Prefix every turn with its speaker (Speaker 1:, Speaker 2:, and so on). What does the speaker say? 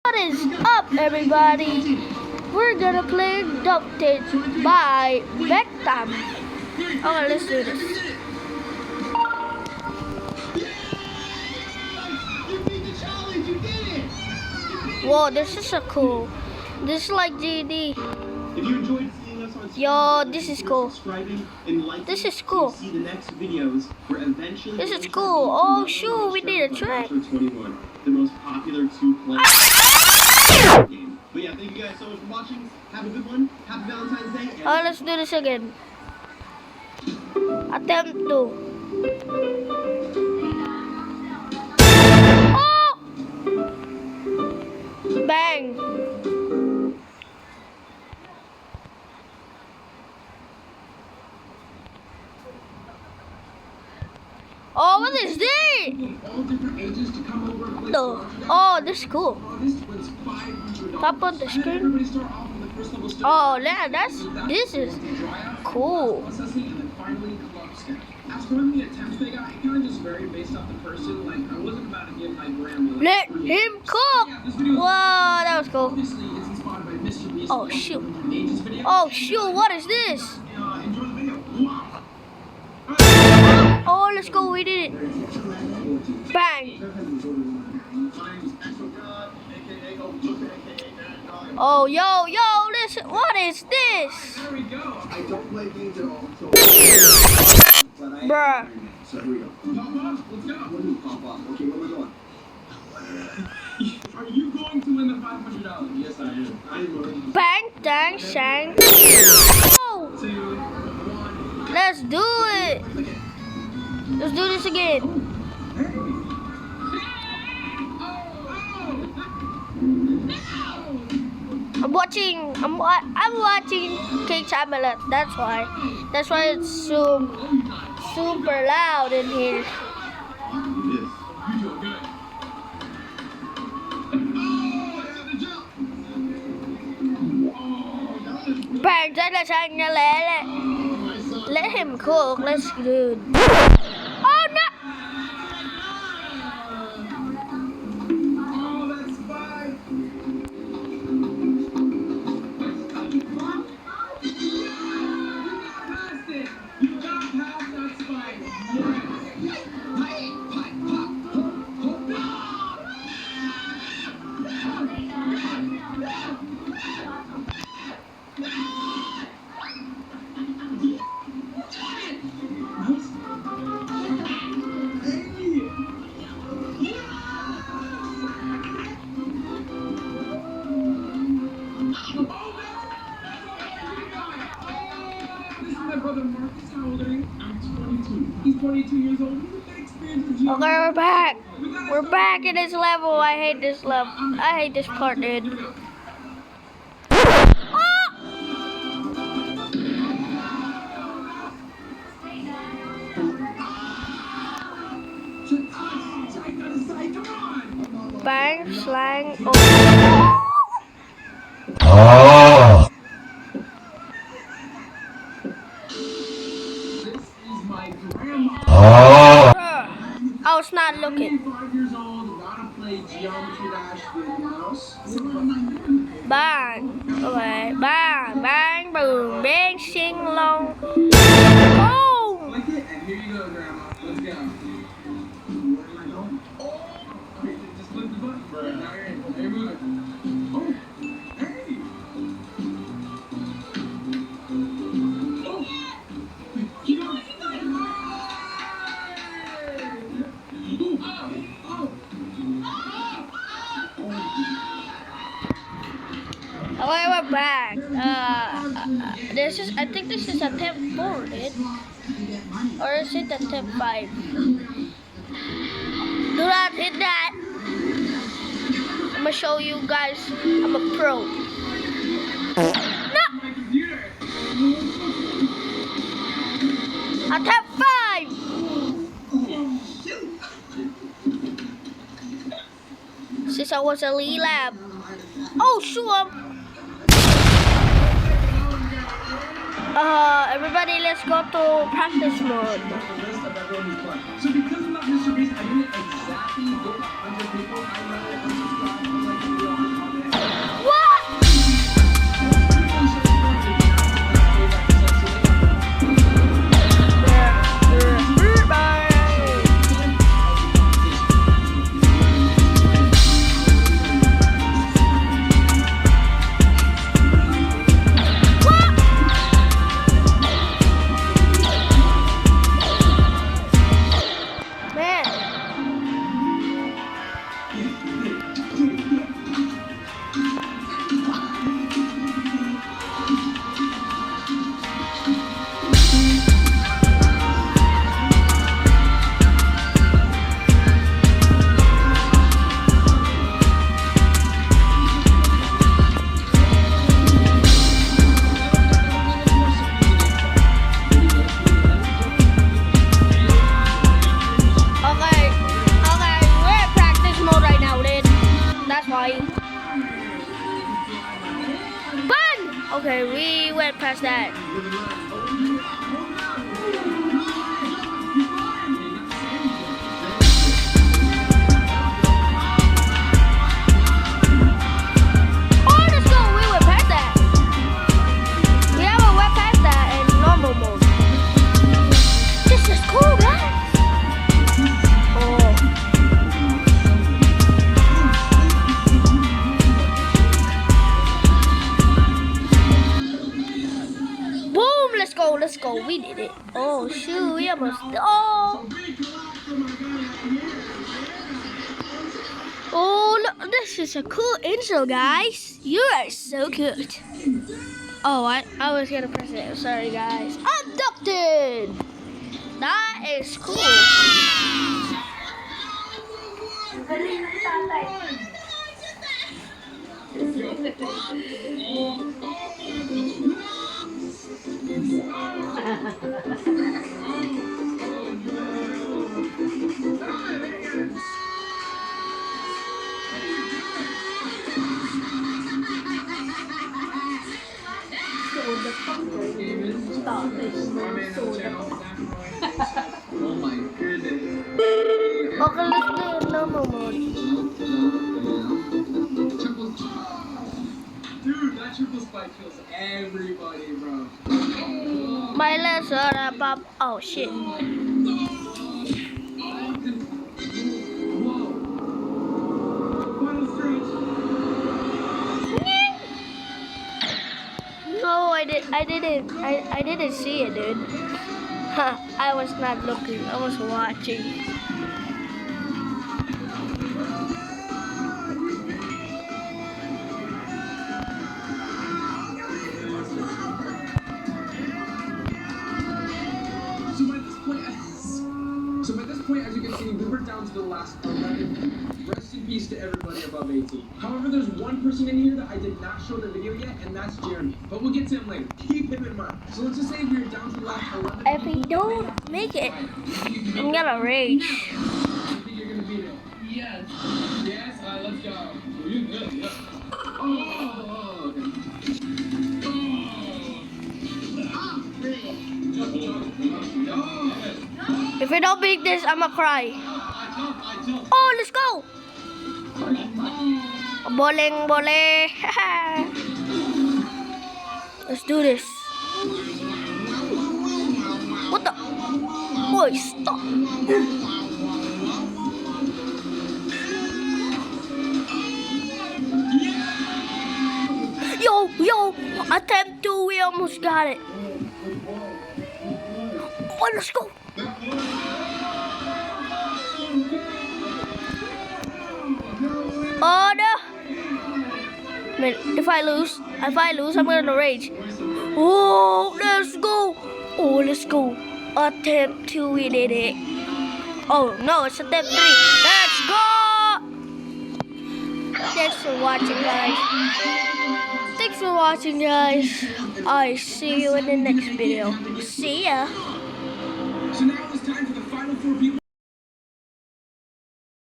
Speaker 1: What is up, everybody? We're gonna play Abducted by Beckham. Okay, let's do this. Whoa, this is so cool. This is like GD.
Speaker 2: If you enjoyed seeing us on
Speaker 1: Yo, this is cool.
Speaker 2: This
Speaker 1: is cool.
Speaker 2: See the next videos where eventually
Speaker 1: This is cool. Oh shoot, we need a track.
Speaker 2: 21, the most popular two-player game. But yeah, thank you guys so much for watching. Have a good one. Happy Valentine's Day.
Speaker 1: Oh, let's do this again. Attempt to. Oh! Bang! Oh, what is this? No. Oh, this is cool. Tap on the screen. Oh, yeah, this is cool.
Speaker 2: As for the attempts they got, it kind of just varied based off the person. Like, I wasn't about to give my grandma.
Speaker 1: Let him cook. Whoa, that was cool.
Speaker 2: Obviously, it's inspired by Mr. Beast.
Speaker 1: Oh shoot. Oh shoot, what is this?
Speaker 2: Enjoy the video.
Speaker 1: Oh, let's go, we did it. Bang. Oh, yo, listen, what is this?
Speaker 2: There we go. I don't play games at all.
Speaker 1: Bruh.
Speaker 2: So here we go. Pop off, let's go. What is pop off? Okay, where we going? Are you going to win the $500? Yes, I am. I am.
Speaker 1: Bang, dang, shang. Oh.
Speaker 2: 2, 1.
Speaker 1: Let's do it. Let's do this again. I'm watching King Tablet. That's why it's so super loud in here. Bang, let him cook. Let's do. Oh no!
Speaker 2: He's 22 years old.
Speaker 1: Okay, we're back. We're back in this level. I hate this level. I hate this part, dude. Bang, slang. Oh. I was not looking. Bang. Okay. Bang. Bang. Boom. Bang. Sing long. Oh.
Speaker 2: Like it, and here you go, Grandma. Let's go. Where am I going? Oh. Just flip the button, bro. Now you're in. Now you're moving. Oh. Hey. Oh. Keep going.
Speaker 1: Okay, we're back. I think this is attempt 4, right? Or is it attempt 5? Do not hit that. I'm gonna show you guys I'm a pro. No! Attempt 5! Since I was a Lee Lab. Oh, shoot! Everybody, let's go to practice mode.
Speaker 2: So because I'm not Mr. Beast, I didn't exactly get 100 people. I
Speaker 1: Okay, we went past that. Oh, let's go. We went past that. We haven't went past that in normal mode. This is cool, guys. Oh. Boom! Let's go. We did it. Oh shoot, we almost. Oh. Oh, look, this is a cool intro, guys. You are so good. Oh, I was gonna press it. Sorry, guys. Abducted. That is cool.
Speaker 2: Oh my goodness.
Speaker 1: Okay, let's do it normal mode.
Speaker 2: Dude, that triple spike kills everybody, bro.
Speaker 1: My legs are pop. Oh shit.
Speaker 2: Final stretch.
Speaker 1: No, I didn't see it, dude. Huh, I was not looking. I was watching.
Speaker 2: So by this point, as you can see, we were down to the last 11. Rest in peace to everybody above 18. However, there's one person in here that I did not show the video yet, and that's Jeremy. But we'll get to him later. Keep him in mind. So let's just say we're down to the last 11.
Speaker 1: If we don't make it, I'm gonna rage.
Speaker 2: I think you're gonna beat it. Yes. Yes. Let's go. You're good. Yeah. Oh.
Speaker 1: If we don't beat this, I'ma cry. Oh, let's go. Bowling. Let's do this. What the? Boy, stop. Yo, attempt 2, we almost got it. Oh, let's go. Oh no. Man, if I lose, I'm gonna rage. Oh, let's go. Oh, let's go. Attempt 2, we did it. Oh no, it's attempt 3. Let's go. Thanks for watching, guys. I see you in the next video. See ya.
Speaker 2: So now